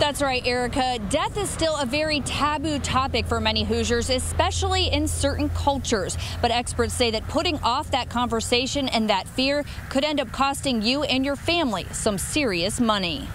That's right, Erica. Death is still a very taboo topic for many Hoosiers, especially in certain cultures. But experts say that putting off that conversation and that fear could end up costing you and your family some serious money.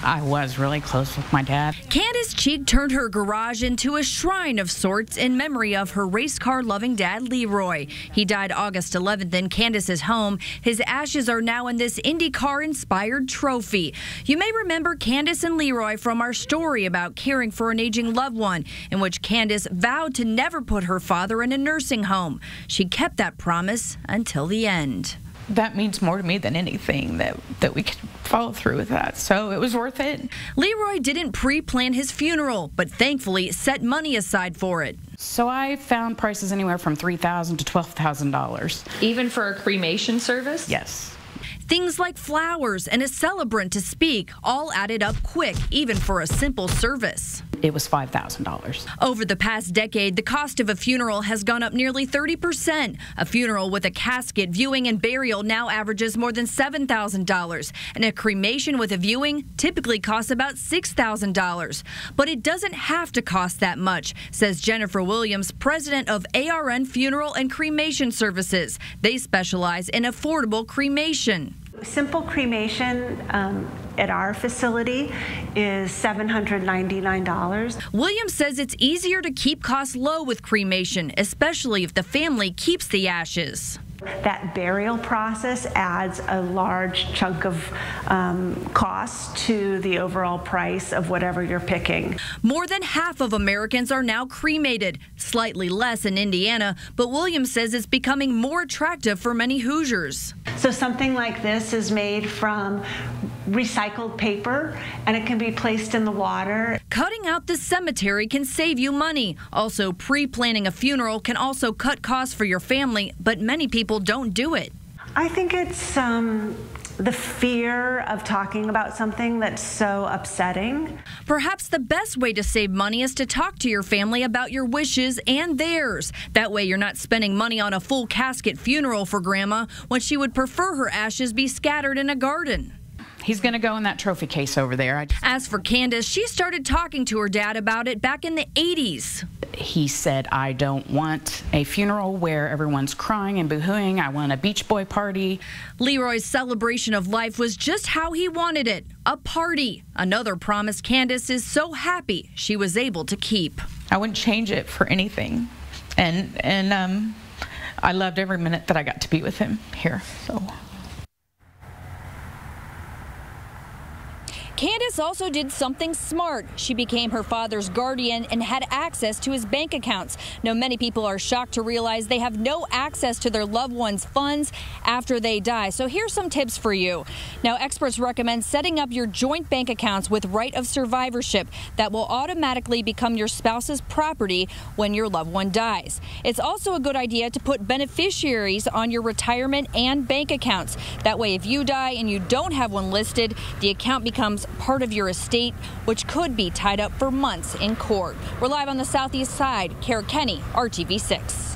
I was really close with my dad. Candace Cheek turned her garage into a shrine of sorts in memory of her race car loving dad, Leroy. He died August 11th in Candace's home. His ashes are now in this IndyCar inspired trophy. You may remember Candace and Leroy from our story about caring for an aging loved one, in which Candace vowed to never put her father in a nursing home. She kept that promise until the end. That means more to me than anything that we could follow through with that. So it was worth it. Leroy didn't pre-plan his funeral, but thankfully set money aside for it. So I found prices anywhere from $3,000 to $12,000. Even for a cremation service? Yes. Things like flowers and a celebrant to speak all added up quick, even for a simple service. It was $5,000. Over the past decade, the cost of a funeral has gone up nearly 30%. A funeral with a casket, viewing, and burial now averages more than $7,000. And a cremation with a viewing typically costs about $6,000. But it doesn't have to cost that much, says Jennifer Williams, president of ARN Funeral and Cremation Services. They specialize in affordable cremation. Simple cremation at our facility is $799. Williams says it's easier to keep costs low with cremation, especially if the family keeps the ashes. That burial process adds a large chunk of cost to the overall price of whatever you're picking. More than half of Americans are now cremated, slightly less in Indiana, but Williams says it's becoming more attractive for many Hoosiers. So something like this is made from recycled paper, and it can be placed in the water. Cutting out the cemetery can save you money. Also, pre-planning a funeral can also cut costs for your family, but many people don't do it. I think it's the fear of talking about something that's so upsetting. Perhaps the best way to save money is to talk to your family about your wishes and theirs. That way you're not spending money on a full casket funeral for Grandma when she would prefer her ashes be scattered in a garden. He's going to go in that trophy case over there. As for Candace, she started talking to her dad about it back in the 80s. He said, I don't want a funeral where everyone's crying and boohooing. I want a Beach Boy party. Leroy's celebration of life was just how he wanted it, a party. Another promise Candace is so happy she was able to keep. I wouldn't change it for anything. And I loved every minute that I got to be with him here. So. Candace also did something smart. She became her father's guardian and had access to his bank accounts. Now, many people are shocked to realize they have no access to their loved ones' funds after they die. So here's some tips for you. Now, experts recommend setting up your joint bank accounts with right of survivorship that will automatically become your spouse's property when your loved one dies. It's also a good idea to put beneficiaries on your retirement and bank accounts. That way, if you die and you don't have one listed, the account becomes part of your estate, which could be tied up for months in court. We're live on the southeast side. Kara Kenny, RTV6.